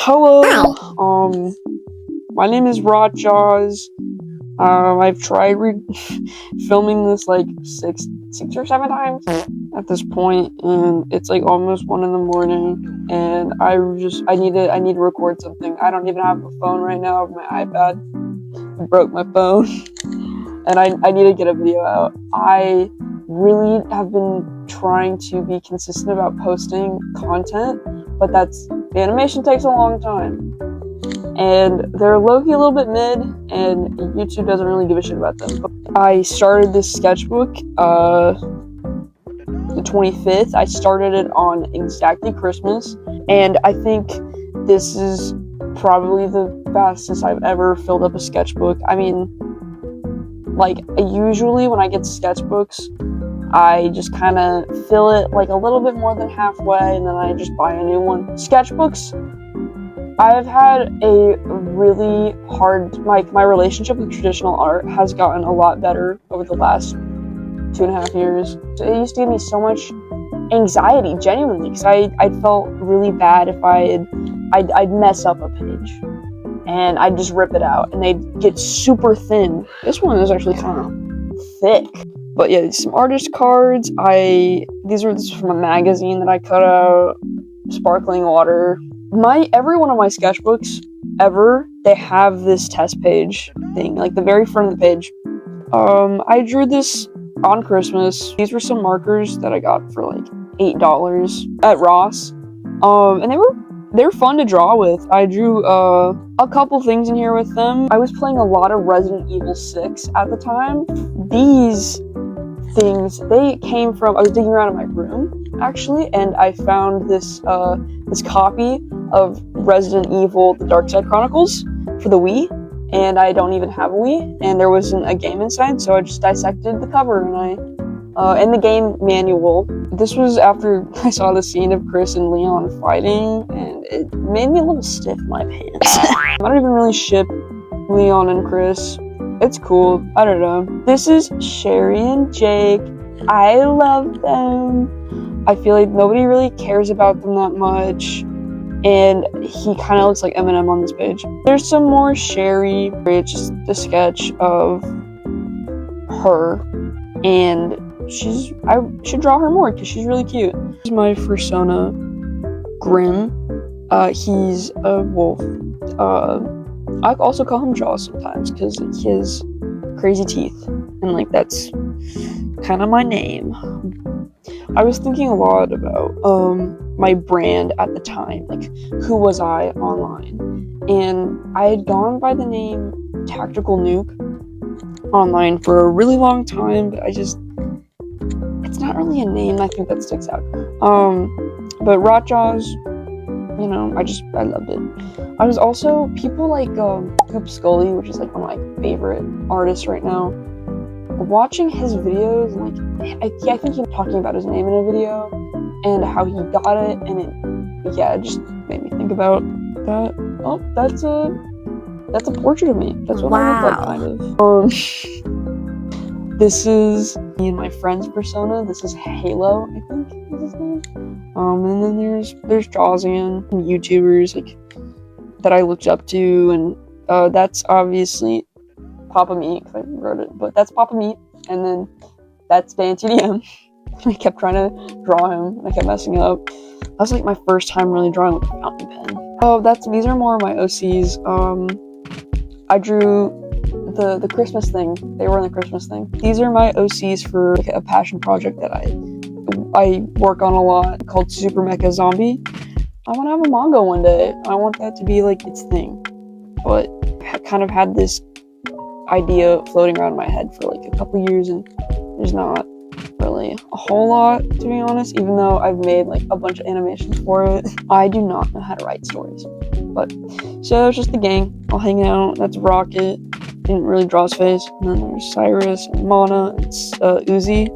Hello, my name is Artxx. I've tried filming this like six or seven times at this point, and it's like almost 1 a.m, and I need to record something. I don't even have a phone right now. I have my iPad. I broke my phone, and I need to get a video out. I really have been trying to be consistent about posting content, but the animation takes a long time, and they're low-key a little bit mid, and YouTube doesn't really give a shit about them. I started this sketchbook the 25th. I started it on exactly Christmas, and I think this is probably the fastest I've ever filled up a sketchbook. I mean, like, usually when I get sketchbooks, I just kind of fill it like a little bit more than halfway, and then I just buy a new one. Sketchbooks, I've had a really hard, my relationship with traditional art has gotten a lot better over the last 2.5 years. It used to give me so much anxiety, genuinely, because I felt really bad if I'd mess up a page, and I'd just rip it out, and they'd get super thin. This one is actually kind of thick. But yeah, some artist cards. This is from a magazine that I cut out. Sparkling water. Every one of my sketchbooks ever, they have this test page thing, like the very front of the page. I drew this on Christmas. These were some markers that I got for like $8 at Ross. And they were fun to draw with. I drew a couple things in here with them. I was playing a lot of Resident Evil 6 at the time. These things, they came from, I was digging around in my room, actually, and I found this copy of Resident Evil: The Dark Side Chronicles for the Wii, and I don't even have a Wii, and there wasn't a game inside, so I just dissected the cover, and the game manual. This was after I saw the scene of Chris and Leon fighting, and it made me a little stiff in my pants. I don't even really ship Leon and Chris. It's cool. I don't know. This is Sherry and Jake. I love them. I feel like nobody really cares about them that much, and he kind of looks like Eminem on this page. There's some more Sherry. It's just a sketch of her, and I should draw her more because she's really cute. This is my persona, Grim. He's a wolf. I also call him Jaws sometimes because he has crazy teeth, and like that's kind of my name. I was thinking a lot about my brand at the time, like who was I online, and I had gone by the name Tactical Nuke online for a really long time, but it's not really a name I think that sticks out. But Artxx, you know, I loved it. I was also, people like Coop Scully, which is like one of my favorite artists right now. Watching his videos, like, I think he was talking about his name in a video and how he got it, and it just made me think about that. Oh, that's a portrait of me. That's what I look like, kind of. This is me and my friend's persona. This is Halo, I think is his name. And then there's Jaws again, YouTubers like that I looked up to, and that's obviously Papa Meat, because I wrote it, but that's Papa Meat, and then that's DanTDM. I kept trying to draw him, and I kept messing up. That was like my first time really drawing with a fountain pen. Oh, these are more of my OCs. I drew the Christmas thing. They were in the Christmas thing. These are my OCs for like a passion project that I work on a lot, called Super Mecha Zombie. I want to have a manga one day. I want that to be like its thing. But I kind of had this idea floating around in my head for like a couple years, and there's not really a whole lot, to be honest, even though I've made like a bunch of animations for it. I do not know how to write stories. But so it's just the gang all hanging out. That's Rocket. Didn't really draw his face. And then there's Cyrus and Mana. It's Uzi.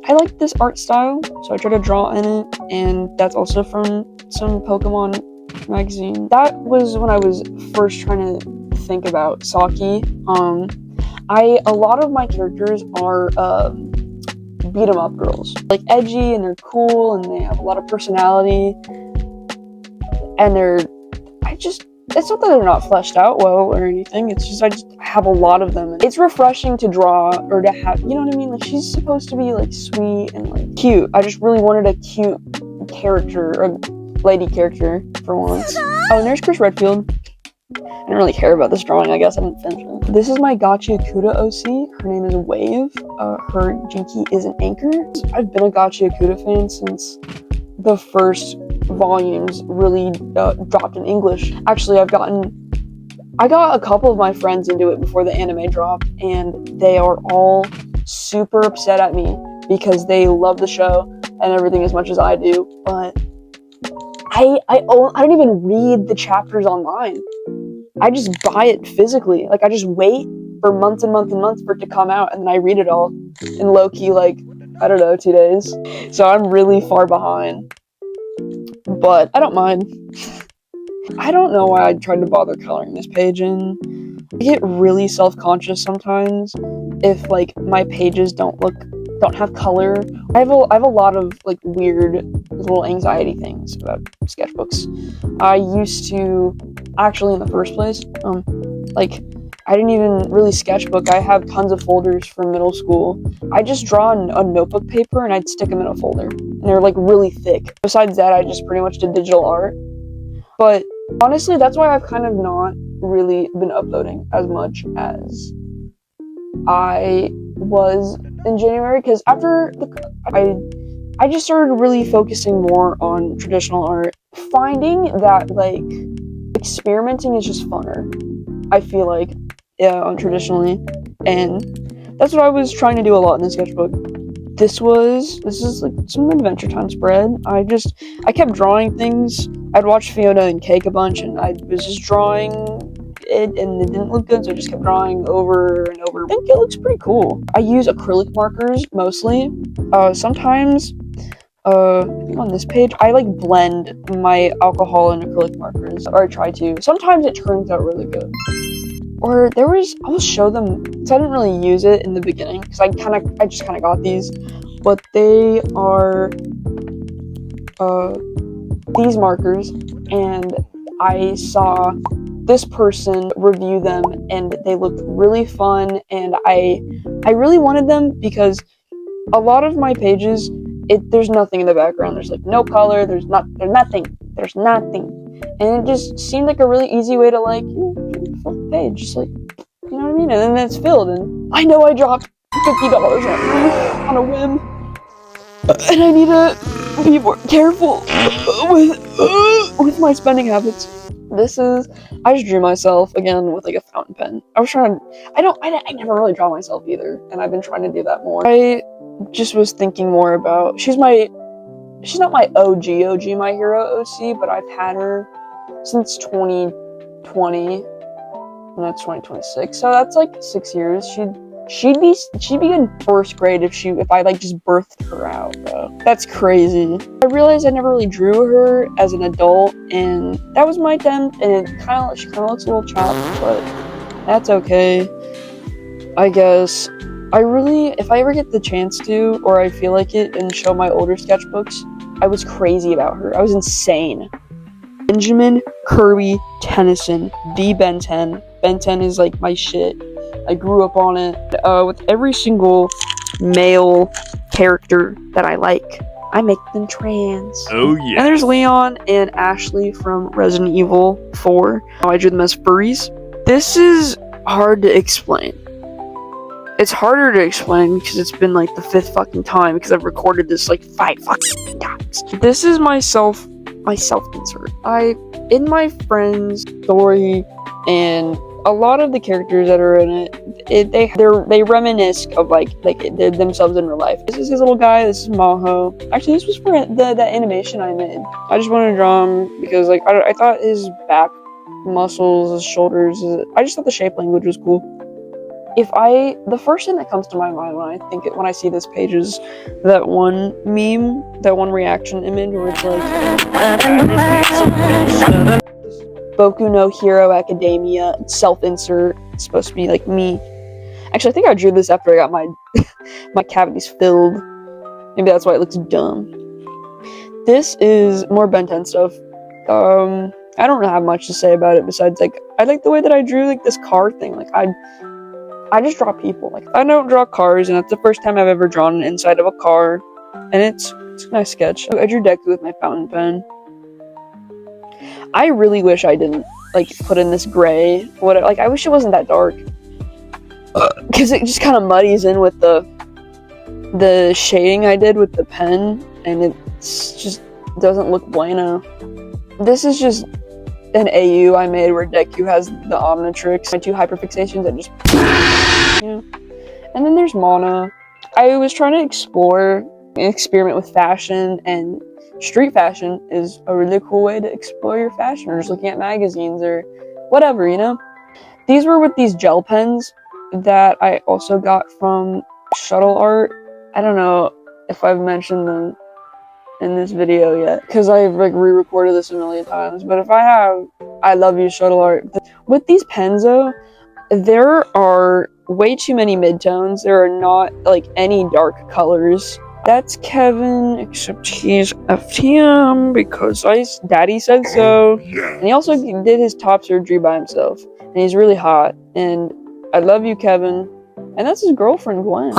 I like this art style, so I try to draw in it, and that's also from some Pokemon magazine. That was when I was first trying to think about Saki. A lot of my characters are beat 'em up girls, like edgy, and they're cool, and they have a lot of personality, and it's not that they're not fleshed out well or anything, it's just I have a lot of them. It's refreshing to draw, or to have, you know what I mean? Like, she's supposed to be, like, sweet and, like, cute. I just really wanted a cute character, or lady character, for once. Oh, and there's Chris Redfield. I didn't really care about this drawing, I guess I didn't finish it. This is my Gotcha Akuda OC. Her name is Wave. Her Jinky is an anchor. I've been a Gotcha Akuda fan since the first volumes really dropped in English. Actually, I got a couple of my friends into it before the anime dropped, and they are all super upset at me because they love the show and everything as much as I do, but I don't even read the chapters online. I just buy it physically. Like, I just wait for months and months and months for it to come out, and then I read it all in low-key, like, I don't know, 2 days. So I'm really far behind. But I don't mind. I don't know why I tried to bother coloring this page in. I get really self-conscious sometimes if, like, my pages don't have color. I have a lot of, like, weird little anxiety things about sketchbooks. I used to, actually, in the first place, like, I didn't even really sketchbook. I have tons of folders from middle school. I just draw on a notebook paper and I'd stick them in a folder. And they're, like, really thick. Besides that, I just pretty much did digital art. But honestly, that's why I've kind of not really been uploading as much as I was in January, because after I just started really focusing more on traditional art, finding that, like, experimenting is just funner, I feel like, on traditionally, and that's what I was trying to do a lot in the sketchbook. This is like some Adventure Time spread. I kept drawing things. I'd watch Fiona and Cake a bunch, and I was just drawing it, and it didn't look good, so I just kept drawing over and over. I think it looks pretty cool. I use acrylic markers mostly. Sometimes, I think on this page, I, like, blend my alcohol and acrylic markers, or I try to. Sometimes it turns out really good. Or I'll show them, because I didn't really use it in the beginning, because I just kind of got these, but they are, these markers, and I saw this person review them, and they looked really fun, and I really wanted them, because a lot of my pages, there's nothing in the background. There's, like, no color, there's nothing, and it just seemed like a really easy way to, like, fill the page, just, like, you know what I mean, and then it's filled, and I know I dropped $50 on a whim, and I need to be more careful with my spending habits. I just drew myself again with, like, a fountain pen. I never really draw myself either, and I've been trying to do that more. I just was thinking more about, she's not my OG My Hero OC, but I've had her since 2020, and that's 2026, so that's, like, 6 years. She'd be in first grade if I, like, just birthed her out, though. That's crazy. I realized I never really drew her as an adult, and that was my attempt, and she kind of looks a little chopped, but that's okay. I guess if I ever get the chance to, or I feel like it, and show my older sketchbooks, I was crazy about her. I was insane. Benjamin Kirby Tennyson, the Ben 10. Ben 10 is, like, my shit. I grew up on it. With every single male character that I like, I make them trans. Oh yeah. And there's Leon and Ashley from Resident Evil 4. I drew them as furries. This is hard to explain. It's harder to explain because it's been, like, the 5th fucking time, because I've recorded this, like, 5 fucking times. This is my self-insert. In my friend's story, and a lot of the characters that are in it, they reminisce of, like themselves in real life. This is his little guy. This is Maho. Actually, this was for the animation I made. I just wanted to draw him because, like, I thought his back muscles, his shoulders, I just thought the shape language was cool. The first thing that comes to my mind when I see this page is that one meme, that one reaction image where it's like, Boku no Hero Academia, self-insert. It's supposed to be, like, me. Actually, I think I drew this after I got my my cavities filled. Maybe that's why it looks dumb. This is more Ben 10 stuff. I don't have much to say about it besides, like, I like the way that I drew, like, this car thing. Like, I just draw people. Like, I don't draw cars, and that's the first time I've ever drawn an inside of a car. And it's a nice sketch. I drew Deku with my fountain pen. I really wish I didn't, like, put in this gray. Like, I wish it wasn't that dark. Because it just kind of muddies in with the shading I did with the pen, and it's just doesn't look bueno. This is just an AU I made where Deku has the Omnitrix, my 2 hyperfixations, and just, yeah. And then there's Mana. I was trying to explore and experiment with fashion, and street fashion is a really cool way to explore your fashion, or just looking at magazines or whatever, you know? These were with these gel pens that I also got from Shuttle Art. I don't know if I've mentioned them in this video yet, because I've like re-recorded this a million times, but if I have, I love you, Shuttle Art. With these pens though, there are way too many midtones. There are not like any dark colors. That's Kevin, except he's FTM because daddy said so. And he also did his top surgery by himself, and he's really hot, and I love you, Kevin. And that's his girlfriend, Gwen.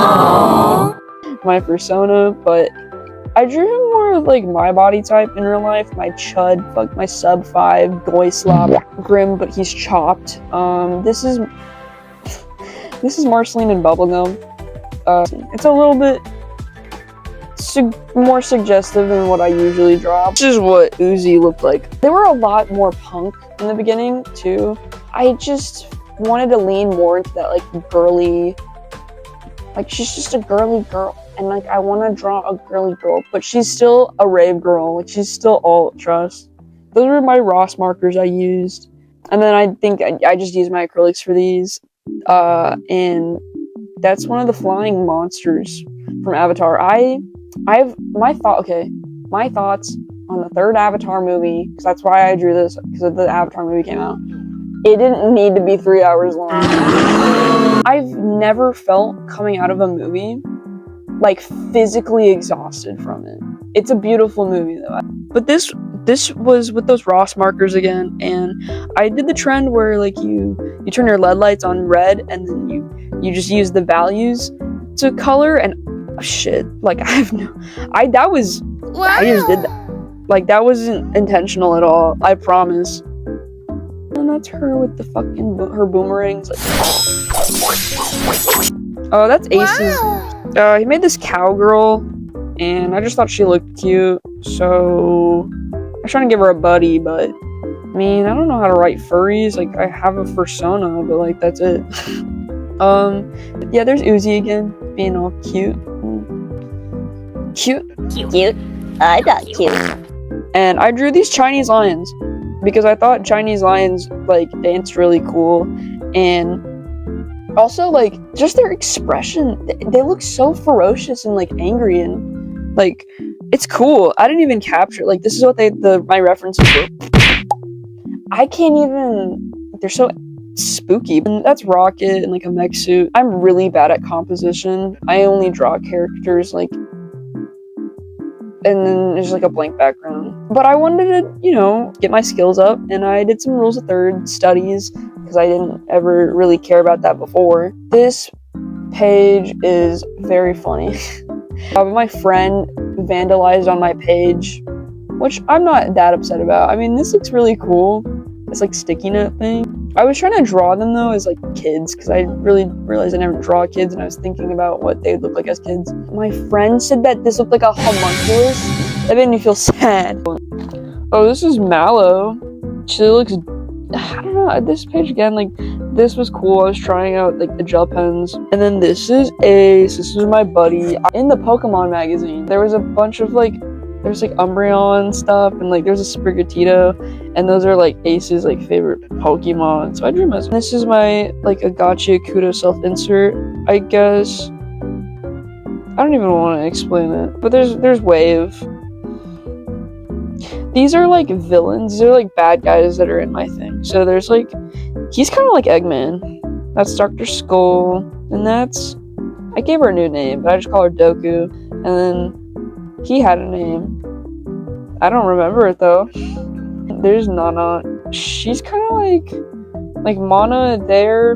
My persona, but I drew him more of like my body type in real life. My chud, fuck my sub 5, goy slop, grim, but he's chopped. This is Marceline and Bubblegum. It's a little bit more suggestive than what I usually draw. This is what Uzi looked like. They were a lot more punk in the beginning too. I just wanted to lean more into that like girly, like she's just a girly girl. And like, I want to draw a girly girl, but she's still a rave girl. Like, she's still all trust. Those were my Ross markers I used. And then I think I just used my acrylics for these. And that's one of the flying monsters from Avatar. My thoughts on the 3rd Avatar movie, because that's why I drew this, because the Avatar movie came out. It didn't need to be 3 hours long. I've never felt coming out of a movie like physically exhausted from it. It's a beautiful movie though. But this was with those Ross markers again, and I did the trend where like you turn your LED lights on red, and then you just use the values to color, and shit, like I just did that. Like, that wasn't intentional at all, I promise. And that's her with the fucking her boomerangs. Like, oh, that's Ace's. Wow. He made this cowgirl, and I just thought she looked cute, so I was trying to give her a buddy, but I mean, I don't know how to write furries. Like, I have a persona, but like, that's it. Yeah, there's Uzi again, being all cute. Cute. I got cute. And I drew these Chinese lions because I thought Chinese lions like danced really cool, and also like just their expression. They look so ferocious and like angry, and like it's cool. I didn't even capture, like, this is what my references were. I can't even. They're so spooky. And that's Rocket in like a mech suit. I'm really bad at composition. I only draw characters like, and then there's like a blank background. But I wanted to, you know, get my skills up, and I did some rules of third studies because I didn't ever really care about that before. This page is very funny. My friend vandalized on my page, which I'm not that upset about. I mean, this looks really cool. It's like sticky note thing. I was trying to draw them though as like kids because I really realized I never draw kids, and I was thinking about what they would look like as kids. My friend said that this looked like a homunculus. That made me feel sad. Oh, this is Mallow. She looks, I don't know, this page again, like, this was cool. I was trying out like the gel pens. And then this is Ace. This is my buddy. In the Pokemon magazine, there was a bunch of like, there's like Umbreon stuff, and like there's a Sprigatito, and those are like Ace's like favorite Pokemon. So I drew myself. This is my like Agachi Akuto self-insert, I guess. I don't even want to explain it, but there's Wave. These are like villains. These are like bad guys that are in my thing. So there's like, he's kind of like Eggman. That's Dr. Skull, and that's, I gave her a new name, but I just call her Doku. And then he had a name. I don't remember it though. There's Nana. she's kind of like Mana. They're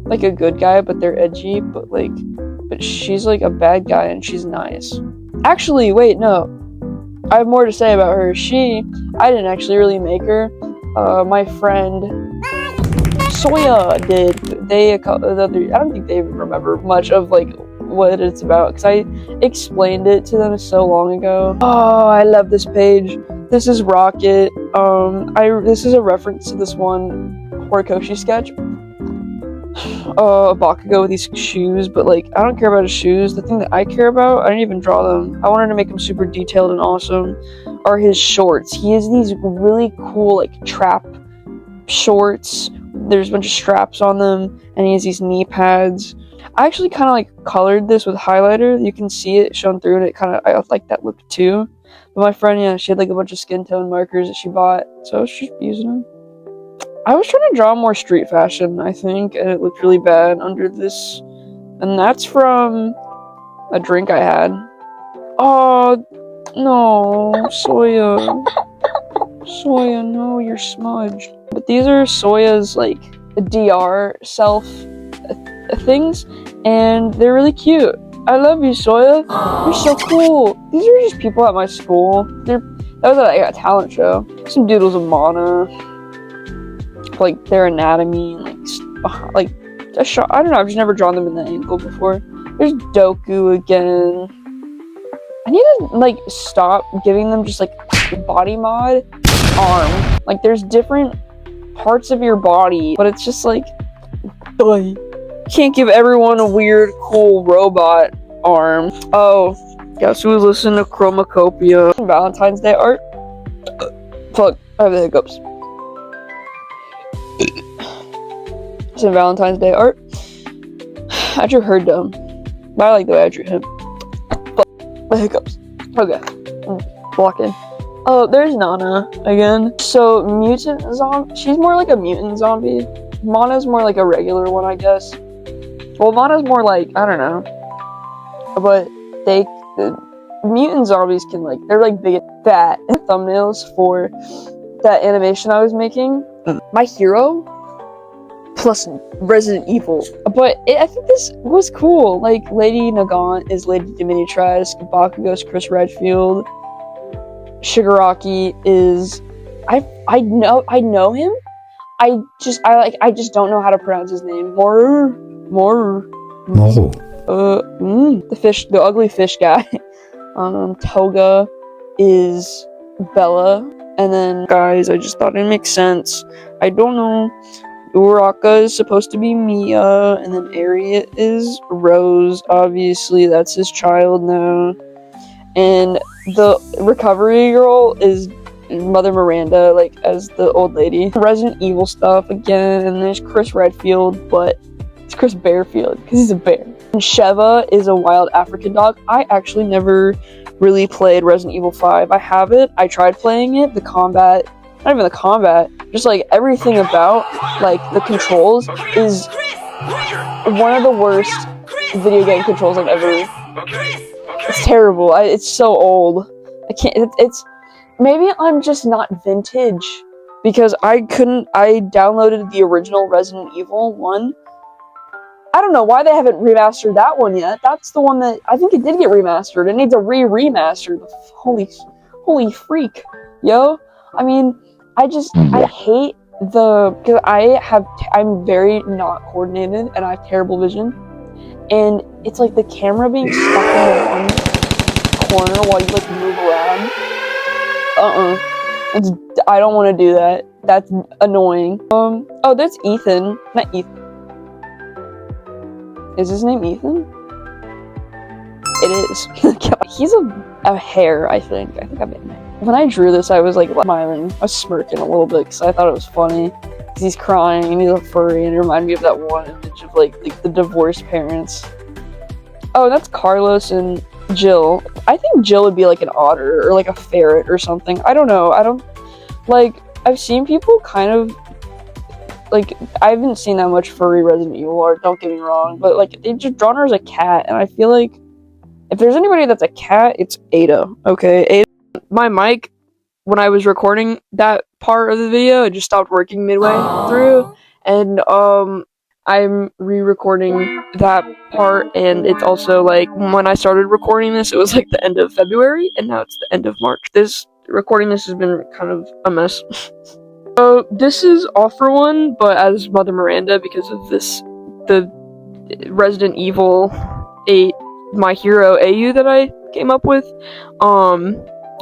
like a good guy, but they're edgy. But she's like a bad guy, and she's nice. Actually, wait, no. I have more to say about her. I didn't actually really make her. My friend Soya did. I don't think they even remember much of like what it's about because I explained it to them so long ago. Oh, I love this page. This is Rocket. This is a reference to this one Horikoshi sketch. Bakugo with these shoes, but like I don't care about his shoes. The thing that I care about, I didn't even draw them. I wanted to make them super detailed and awesome. Are his shorts. He has these really cool like trap shorts. There's a bunch of straps on them, and he has these knee pads. I actually kind of like colored this with highlighter. You can see it shown through, and I like that look too. But my friend, yeah, she had like a bunch of skin tone markers that she bought, so I was just using them. I was trying to draw more street fashion, I think, and it looked really bad under this. And that's from a drink I had. Oh, no, Soya. Soya, no, you're smudged. But these are Soya's, like, DR self things, and they're really cute. I love you, Soya. You're so cool. These are just people at my school. That was like a talent show. Some doodles of Mana. Like their anatomy, I don't know. I've just never drawn them in the ankle before. There's Doku again. I need to like stop giving them just like body mod arm. Like there's different parts of your body, but it's just like you can't give everyone a weird, cool robot arm. Oh, guess who was listening to Chromacopia? Valentine's Day art. Fuck, I have the hiccups. Some Valentine's Day art. I drew her dumb, but I like the way I drew him. But the hiccups. Okay, blocking. Oh, there's Nana again. So mutant zombie. She's more like a mutant zombie. Mana's more like a regular one, I guess. Well, Mana's more like I don't know. But the mutant zombies can like they're like big and fat. And thumbnails for that animation I was making. My hero. Plus Resident Evil. But I think this was cool. Like, Lady Nagant is Lady Dimitrescu, Bakugo's Chris Redfield, Shigaraki is... I know him. I just don't know how to pronounce his name. The ugly fish guy. Toga is Bella. And then, guys, I just thought it makes sense. I don't know. Uraka is supposed to be Mia, and then Ariat is Rose. Obviously, that's his child now. And the recovery girl is Mother Miranda, like, as the old lady. Resident Evil stuff again, and there's Chris Redfield, but it's Chris Bearfield, because he's a bear. And Sheva is a wild African dog. I actually never really played Resident Evil 5. I have it. I tried playing it. The combat... Not even the combat, just like everything about like the controls is one of the worst video game controls I've ever. It's terrible. It's so old. I can't. It's maybe I'm just not vintage because I downloaded the original Resident Evil 1. I don't know why they haven't remastered that one yet. That's the one that I think it did get remastered. It needs a remaster. Holy freak, yo. I mean. I hate because I'm very not coordinated and I have terrible vision. And it's like the camera being stuck in one corner while you like move around. I don't want to do that. That's annoying. Oh, that's Ethan. Not Ethan. Is his name Ethan? It is. He's a hare, I think. I think when I drew this, I was like smiling. I was smirking a little bit because I thought it was funny. Because he's crying and he's a furry, and it reminded me of that one image of like the divorced parents. Oh, that's Carlos and Jill. I think Jill would be like an otter or like a ferret or something. I don't know. I've seen people kind of like, I haven't seen that much furry Resident Evil art, don't get me wrong, but like they've just drawn her as a cat, and I feel like if there's anybody that's a cat, it's Ada. Okay, Ada. My mic, when I was recording that part of the video. It just stopped working midway through, and I'm re-recording that part, and it's also like when I started recording this, it was like the end of February, and now it's the end of March. Recording this has been kind of a mess. So this is All For One, but as Mother Miranda because of the Resident Evil 8 My Hero AU that I came up with,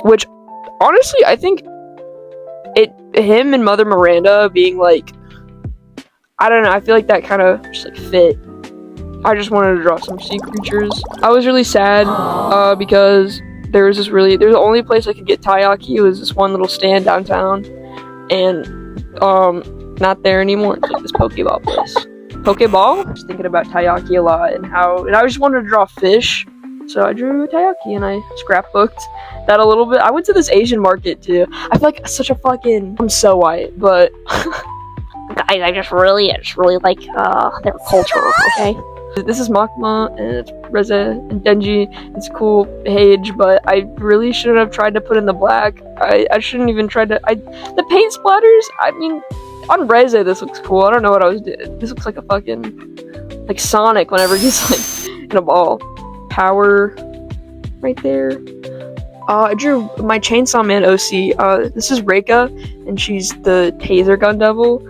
which honestly I think him and Mother Miranda being like, I don't know, I feel like that kind of just like fit. I just wanted to draw some sea creatures. I was really sad because there was the only place I could get taiyaki was this one little stand downtown, and not there anymore. It's like this Pokeball place. Pokeball? I was thinking about taiyaki a lot and I just wanted to draw fish, so I drew a taiyaki and I scrapbooked that a little bit. I went to this Asian market too. I feel like such a fucking, I'm so white, but I just really like their culture, okay? This is Makma, and it's Reza and Denji. It's a cool page, but I really shouldn't have tried to put in the black. I shouldn't even try to, the paint splatters, I mean, on Reza this looks cool. I don't know what I was doing. This looks like a fucking, like Sonic whenever he's like in a ball. Power, right there. I drew my Chainsaw Man OC. This is Reika, and she's the Taser Gun Devil.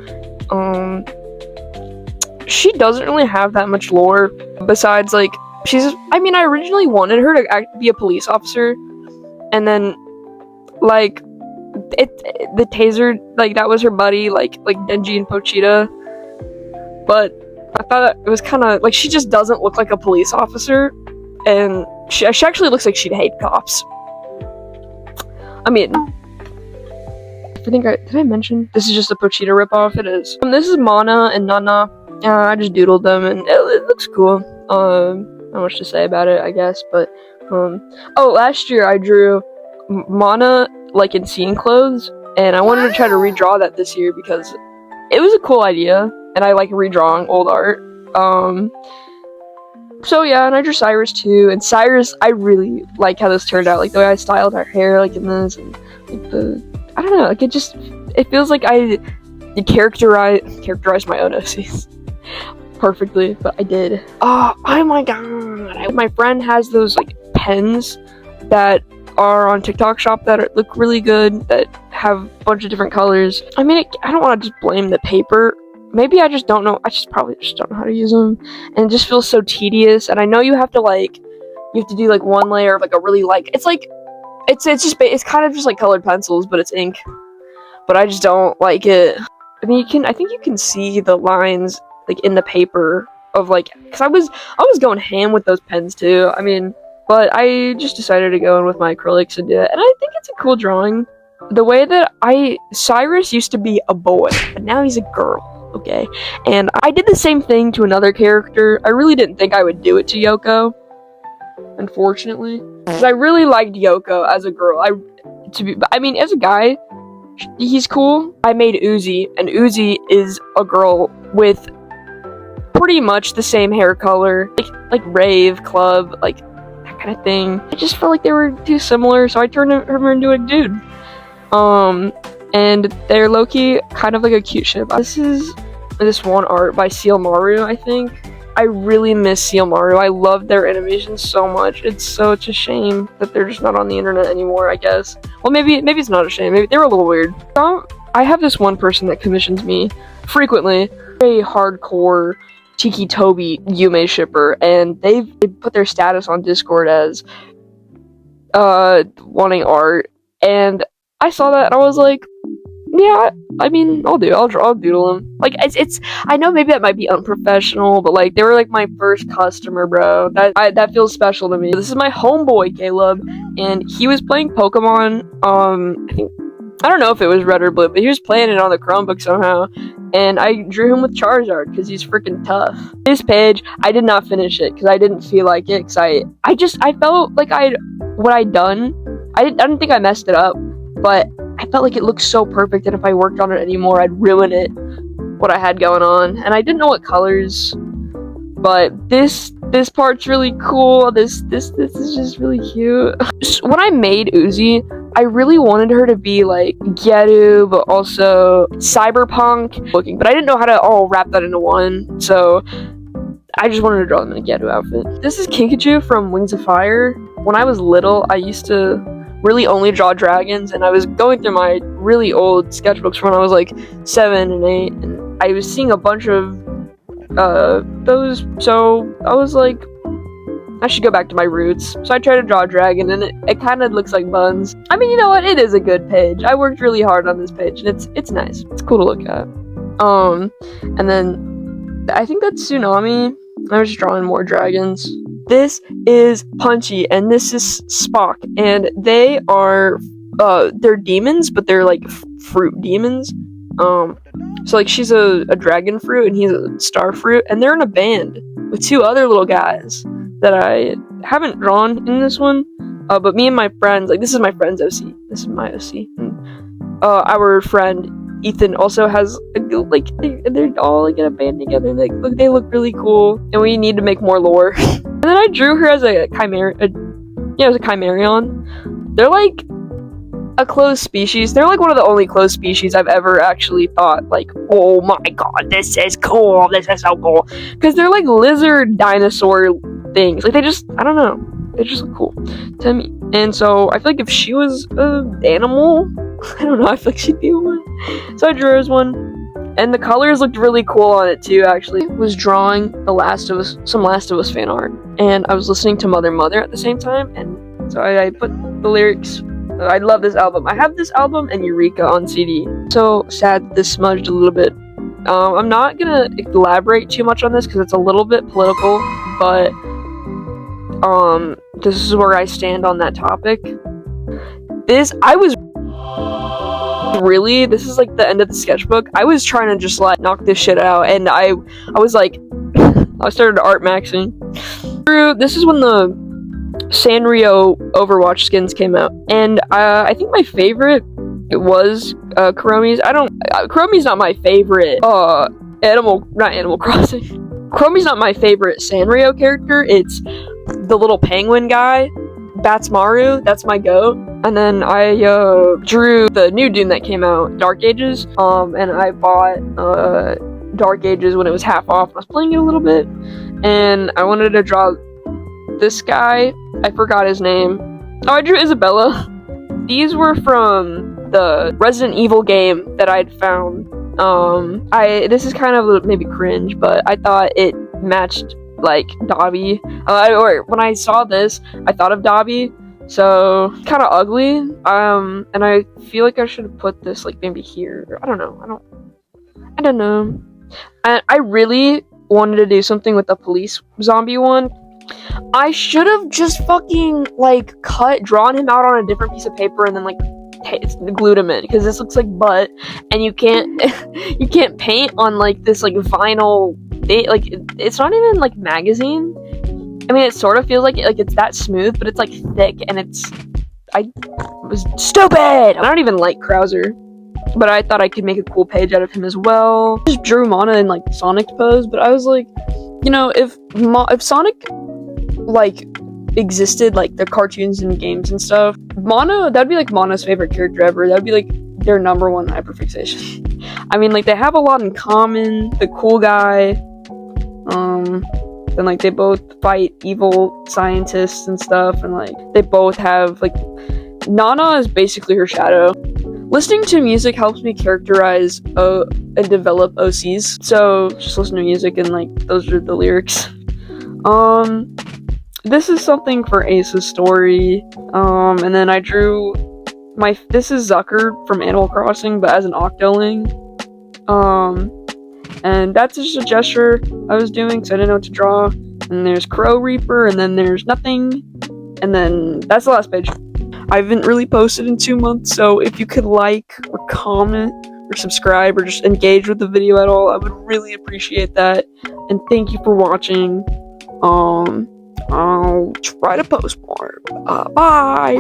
She doesn't really have that much lore besides like I originally wanted her to be a police officer, and then like the Taser, like that was her buddy, like Denji and Pochita, but I thought it was kind of like she just doesn't look like a police officer, and she actually looks like she'd hate cops. I mean, did I mention this is just a Pochita ripoff? It is. This is Mana and Nana. I just doodled them, and it looks cool. Not much to say about it, I guess, but last year I drew Mana like in scene clothes, and I wanted to try to redraw that this year because it was a cool idea, and I like redrawing old art. So yeah, and I drew Cyrus too, and Cyrus, I really like how this turned out, like the way I styled her hair, like in this, and like I don't know, like it feels like I characterized my own OCs perfectly, but I did. Oh my god, my friend has those like pens that are on TikTok shop that look really good, that have a bunch of different colors. I mean, I don't want to just blame the paper. Maybe I just don't know. Probably just don't know how to use them, and it just feels so tedious. And I know you have to do like one layer of like a really it's kind of just like colored pencils, but it's ink. But I just don't like it. I mean, I think you can see the lines like in the paper of like, cause I was going ham with those pens too. I mean, but I just decided to go in with my acrylics and do it, and I think it's a cool drawing. The way that Cyrus used to be a boy, but now he's a girl, okay? And I did the same thing to another character. I really didn't think I would do it to Yoko, unfortunately, because I really liked Yoko as a girl. As a guy, he's cool. I made Uzi, and Uzi is a girl with pretty much the same hair color, like rave, club, like that kind of thing. I just felt like they were too similar, so I turned her into a dude. And they're low-key kind of like a cute ship. This is this one art by Seal Maru, I think. I really miss Seal Maru. I love their animations so much. It's such a shame that they're just not on the internet anymore, I guess. Well, maybe it's not a shame. Maybe they were a little weird. I have this one person that commissions me frequently, a hardcore Tiki Toby Yume shipper, and they put their status on Discord as wanting art, and I saw that and I was like, yeah, I mean, I'll doodle them. Like, it's I know maybe that might be unprofessional, but like, they were like my first customer, bro. That feels special to me. This is my homeboy, Caleb, and he was playing Pokemon, I don't know if it was red or blue, but he was playing it on the Chromebook somehow, and I drew him with Charizard, because he's freaking tough. This page, I did not finish it, because I didn't feel like it, because I felt like what I'd done, I didn't think I messed it up, but I felt like it looked so perfect, and if I worked on it anymore, I'd ruin it, what I had going on, and I didn't know what colors, but this part's really cool. This is just really cute. When I made Uzi, I really wanted her to be like ghetto, but also cyberpunk looking, but I didn't know how to all wrap that into one, so I just wanted to draw them in a ghetto outfit. This is Kinkajou from Wings of Fire. When I was little, I used to really only draw dragons, and I was going through my really old sketchbooks from when I was like 7 and 8, and I was seeing a bunch of those, so I was like, I should go back to my roots. So I tried to draw a dragon, and it kind of looks like buns. I mean, you know what? It is a good page. I worked really hard on this page, and it's nice. It's cool to look at. And then I think that's Tsunami. I was drawing more dragons. This is Punchy, and this is Spock, and they are they're demons, but they're like fruit demons. So like she's a dragon fruit, and he's a star fruit, and they're in a band with 2 other little guys that I haven't drawn in this one, but me and my friends, like this is my friend's OC, this is my OC, and our friend Ethan also has they're all like in a band together, and they look really cool, and we need to make more lore. And then I drew her as a Chimerion. They're like a closed species. They're like one of the only closed species I've ever actually thought like, oh my god, this is cool, this is so cool, because they're like lizard dinosaur things. Like, they just, I don't know, they just look cool to me. And so I feel like if she was an animal, I don't know, I feel like she'd be one. So I drew her as one, and the colors looked really cool on it too. Actually, I was drawing some Last of Us fan art, and I was listening to Mother at the same time, and so I put the lyrics. I love this album. I have this album and Eureka on CD. So sad that this smudged a little bit. I'm not gonna elaborate too much on this because it's a little bit political, but this is where I stand on that topic. This is like the end of the sketchbook. I was trying to just like knock this shit out, and I was like, I started art maxing. This is when the Sanrio Overwatch skins came out, and I think my favorite was Kuromi's. Kuromi's not my favorite not Animal Crossing. Kuromi's not my favorite Sanrio character. It's the little penguin guy, Batsmaru. That's my goat. And then I drew the new Dune that came out, Dark Ages. And I bought Dark Ages when it was half off. I was playing it a little bit, and I wanted to draw this guy. I forgot his name. Oh, I drew Isabella. These were from the Resident Evil game that I'd found. This is kind of maybe cringe, but I thought it matched like Dobby. Or when I saw this, I thought of Dobby. So kind of ugly. And I feel like I should have put this like maybe here. I don't know. And I really wanted to do something with the police zombie one. I should have just fucking like drawn him out on a different piece of paper and then like glued him in, because this looks like butt, and you can't paint on like this like vinyl thing. Like, it's not even like magazine. I mean, it sort of feels like it's that smooth, but it's like thick, and I was stupid. I don't even like Krauser, but I thought I could make a cool page out of him as well. I just drew Mana in like Sonic pose, but I was like, you know, if Sonic like existed, like the cartoons and games and stuff, that'd be like Mana's favorite character ever. That'd be like their number one hyperfixation. I mean, like, they have a lot in common. The cool guy, and like they both fight evil scientists and stuff, and like they both have like, Nana is basically her shadow. Listening to music helps me characterize and develop OCs. So just listen to music, and like those are the lyrics. This is something for Ace's story. And then I drew this is Zucker from Animal Crossing, but as an Octoling. And that's just a gesture I was doing, so I didn't know what to draw. And there's Crow Reaper, and then there's nothing. And then that's the last page. I haven't really posted in 2 months, so if you could like or comment or subscribe or just engage with the video at all, I would really appreciate that. And thank you for watching. I'll try to post more. Bye!